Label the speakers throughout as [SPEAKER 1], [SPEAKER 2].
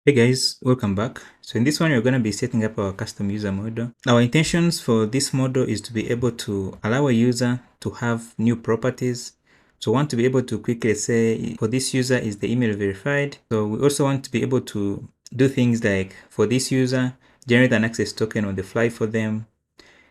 [SPEAKER 1] Hey guys, welcome back. So in this one, we're going to be setting up our custom user model. Our intentions for this model is to be able to allow a user to have new properties. So we want to be able to quickly say for this user is the email verified. So we also want to be able to do things like for this user, generate an access token on the fly for them.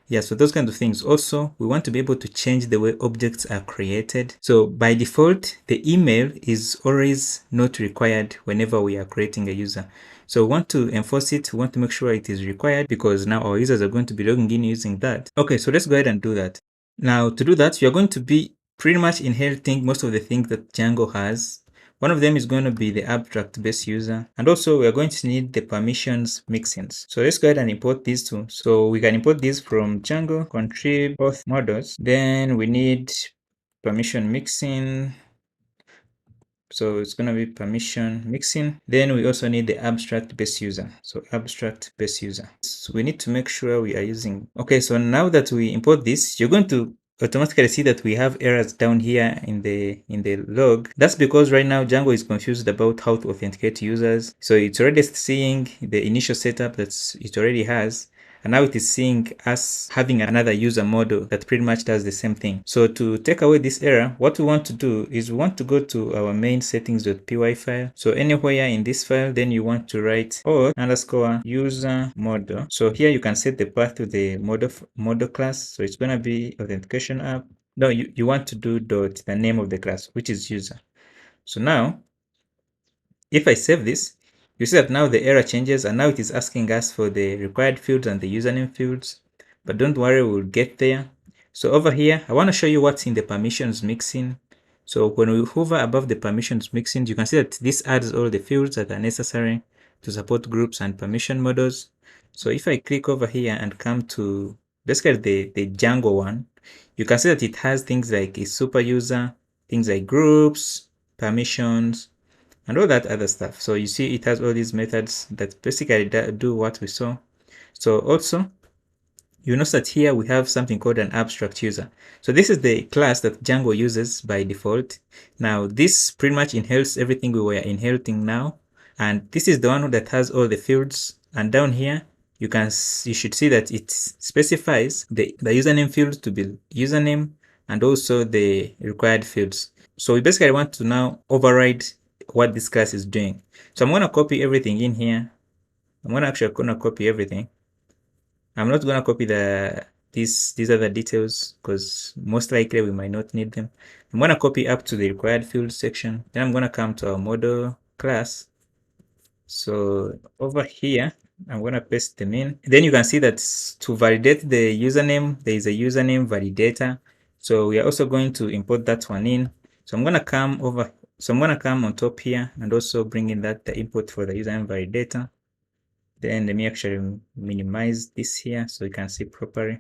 [SPEAKER 1] Yeah, so those kinds of things. Also, we want to be able to change the way objects are created. So by default, the email is always not required whenever we are creating a user. So we want to enforce it. We want to make sure it is required because now our users are going to be logging in using that. Okay, so let's go ahead and do that. Now to do that, you're going to be pretty much inheriting most of the things that Django has. One of them is going to be the abstract base user. And also we are going to need the permissions mixins. So let's go ahead and import these two. So we can import these from Django contrib auth models. Then we need permission mixin. So it's going to be permission mixin. Then we also need the abstract base user. So abstract base user. So we need to make sure we are using. Okay, so now that we import this, you're going to automatically see that we have errors down here in the log. That's because right now Django is confused about how to authenticate users. So it's already seeing the initial setup that it already has. And now it is seeing us having another user model that pretty much does the same thing. So to take away this error, what we want to do is we want to go to our main settings.py file. So anywhere in this file, then you want to write auth_user model. So here you can set the path to the model class. So it's going to be authentication app. No, you want to do dot the name of the class, which is user. So now, if I save this, you see that now the error changes and now it is asking us for the required fields and the username fields. But don't worry, we'll get there. So over here, I want to show you what's in the permissions mixin. So when we hover above the permissions mixin, you can see that this adds all the fields that are necessary to support groups and permission models. So if I click over here and come to basically the Django one, you can see that it has things like a super user, things like groups, permissions, and all that other stuff. So you see it has all these methods that basically do what we saw. So also you notice that here we have something called an abstract user. So this is the class that Django uses by default. Now this pretty much inherits everything we were inheriting now, and this is the one that has all the fields. And down here you should see that it specifies the username field to be username and also the required fields. So we basically want to now override what this class is doing. So I'm going to copy everything in here. I'm going to copy everything. I'm not going to copy these other details because most likely we might not need them. I'm going to copy up to the required field section. Then I'm going to come to our model class. So over here, I'm going to paste them in. Then you can see that to validate the username, there is a username validator. So we are also going to import that one in. So I'm going to come over. So I'm going to come on top here and also bring in the input for the username validator. Then let me actually minimize this here so you can see properly.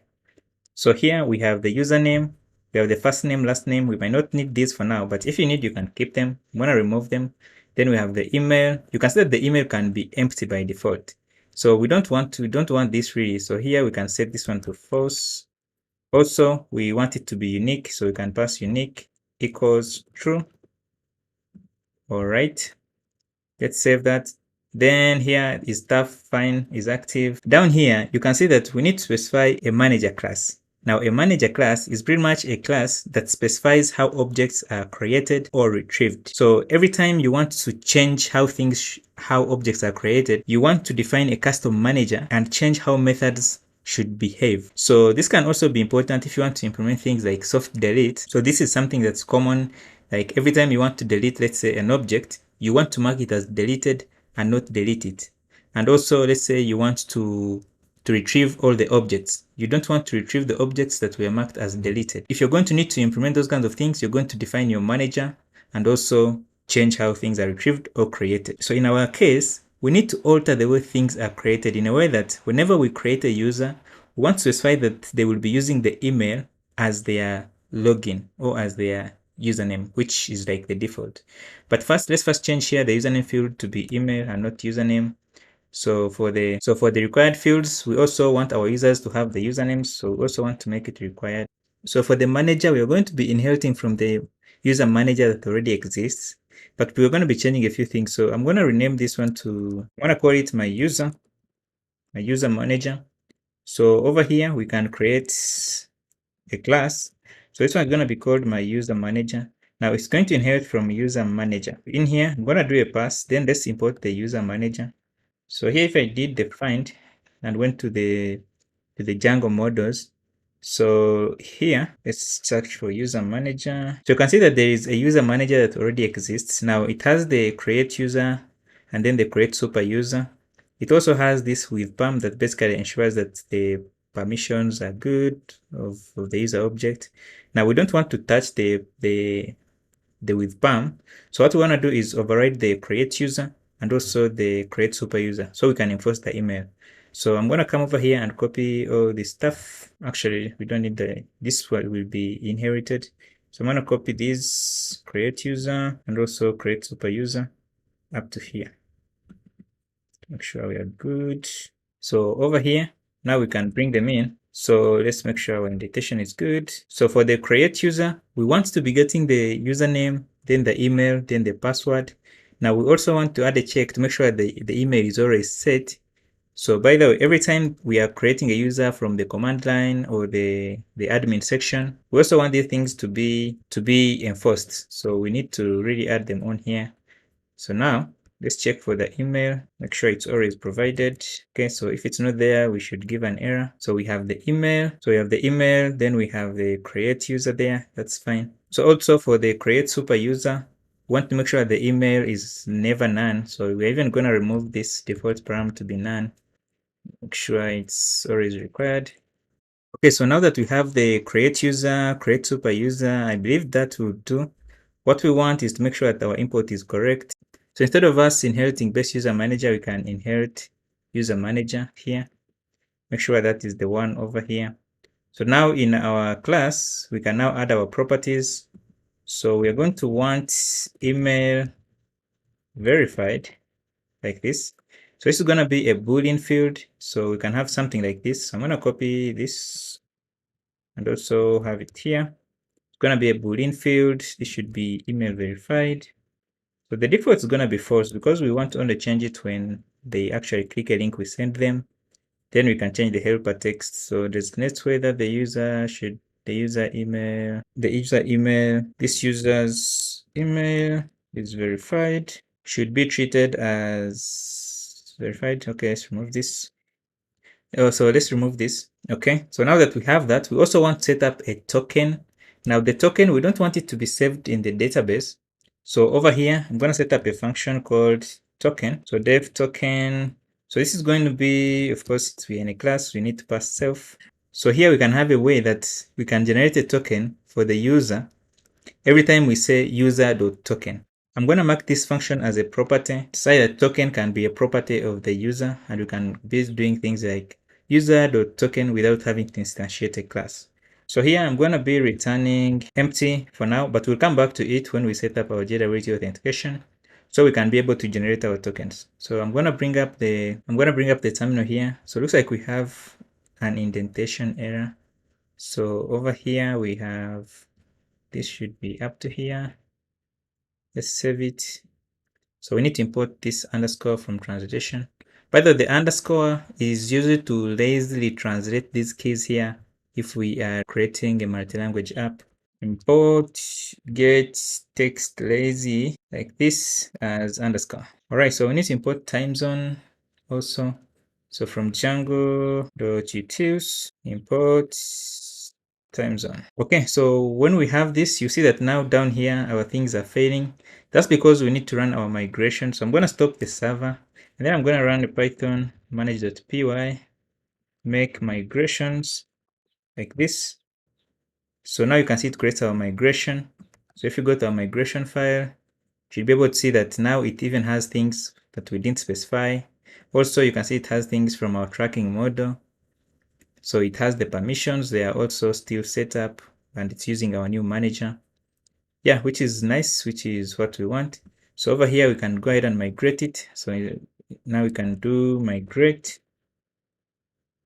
[SPEAKER 1] So here we have the username, we have the first name, last name. We might not need these for now, but if you need, you can keep them. I'm going to remove them. Then we have the email. You can see that the email can be empty by default. So we don't want this really. So here we can set this one to false. Also, we want it to be unique. So we can pass unique equals true. All right. Let's save that. Then here is staff fine is active. Down here, you can see that we need to specify a manager class. Now, a manager class is pretty much a class that specifies how objects are created or retrieved. So every time you want to change how objects are created, you want to define a custom manager and change how methods should behave. So this can also be important if you want to implement things like soft delete. So this is something that's common. Like every time you want to delete, let's say, an object, you want to mark it as deleted and not delete it. And also, let's say you want to retrieve all the objects. You don't want to retrieve the objects that were marked as deleted. If you're going to need to implement those kinds of things, you're going to define your manager and also change how things are retrieved or created. So in our case, we need to alter the way things are created in a way that whenever we create a user, we want to specify that they will be using the email as their login or as their username, which is like the default. But let's first change here the username field to be email and not username. So for the required fields, we also want our users to have the usernames. So we also want to make it required. So for the manager, we are going to be inheriting from the user manager that already exists. but we're going to be changing a few things. So I'm going to rename this one to, I want to call it my user manager. So over here, we can create a class. So this one is going to be called my user manager. Now it's going to inherit from user manager. In here, I'm going to do a pass. Then let's import the user manager. So here, if I did the find and went to the Django models, so here let's search for user manager. So you can see that there is a user manager that already exists. Now it has the create user and then the create super user. It also has this with PAM that basically ensures that the permissions are good of the user object. Now we don't want to touch the with PAM. So what we want to do is override the create user and also the create super user so we can enforce the email. So I'm going to come over here and copy all this stuff. Actually, we don't need this one will be inherited. So I'm going to copy this create user and also create super user up to here. Make sure we are good. So over here, now we can bring them in. So let's make sure our indentation is good. So for the create user, we want to be getting the username, then the email, then the password. Now we also want to add a check to make sure the email is always set. So by the way, every time we are creating a user from the command line or the admin section, we also want these things to be enforced. So we need to really add them on here. So now let's check for the email, make sure it's always provided. Okay, so if it's not there, we should give an error. So we have the email. So we have the email, then we have the create user there. That's fine. So also for the create super user, we want to make sure the email is never none. So we're even going to remove this default param to be none. Make sure it's always required. Okay, so now that we have the create user, create super user, I believe that will do. What we want is to make sure that our import is correct. So instead of us inheriting base user manager, we can inherit user manager here. Make sure that is the one over here. So now in our class, we can now add our properties. So we are going to want email verified like this. So this is going to be a Boolean field. So we can have something like this. I'm going to copy this and also have it here. It's going to be a Boolean field. This should be email verified. So the default is going to be false because we want to only change it when they actually click a link we send them. Then we can change the helper text. So designate whether the user email, this user's email is verified, should be treated as verified. Okay, let's remove this. Oh, so let's remove this. Okay, so now that we have that, we also want to set up a token. Now the token, we don't want it to be saved in the database. So over here, I'm going to set up a function called token. So dev token. So this is going to be, of course, we're in a class, we need to pass self. So here we can have a way that we can generate a token for the user every time we say user.token. I'm going to mark this function as a property. Say that token can be a property of the user, and we can be doing things like user.token without having to instantiate a class. So here I'm going to be returning empty for now, but we'll come back to it when we set up our JWT authentication, so we can be able to generate our tokens. So I'm going to bring up the terminal here. So it looks like we have an indentation error. So over here we have, this should be up to here. Let's save it. So we need to import this underscore from translation. By the way, the underscore is used to lazily translate these keys here if we are creating a multi-language app. Import get text lazy like this as underscore. All right, so we need to import time zone also. So from Django.utils, import time zone. Okay, so when we have this, you see that now down here our things are failing. That's because we need to run our migration. So I'm going to stop the server, and then I'm going to run the Python manage.py, make migrations like this. So now you can see it creates our migration. So if you go to our migration file, you should be able to see that now it even has things that we didn't specify. Also, you can see it has things from our tracking model. So it has the permissions. They are also still set up, and it's using our new manager. Yeah, which is nice, which is what we want. So over here, we can go ahead and migrate it. So now we can do migrate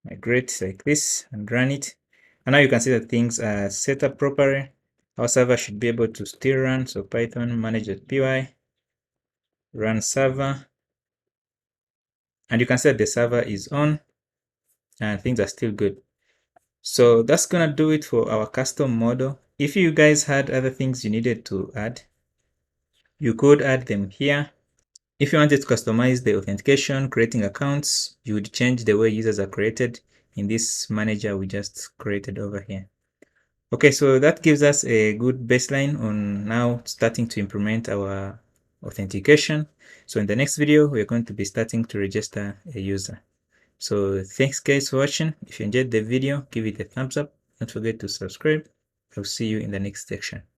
[SPEAKER 1] like this and run it. And now you can see that things are set up properly. Our server should be able to still run. So Python manage.py. run server, and you can see that the server is on and things are still good. So that's gonna do it for our custom model. If you guys had other things you needed to add, you could add them here. If you wanted to customize the authentication, creating accounts, you would change the way users are created in this manager we just created over here. Okay, so that gives us a good baseline on now starting to implement our authentication. So in the next video, we're going to be starting to register a user. So thanks guys for watching. If you enjoyed the video, give it a thumbs up. Don't forget to subscribe. I'll see you in the next section.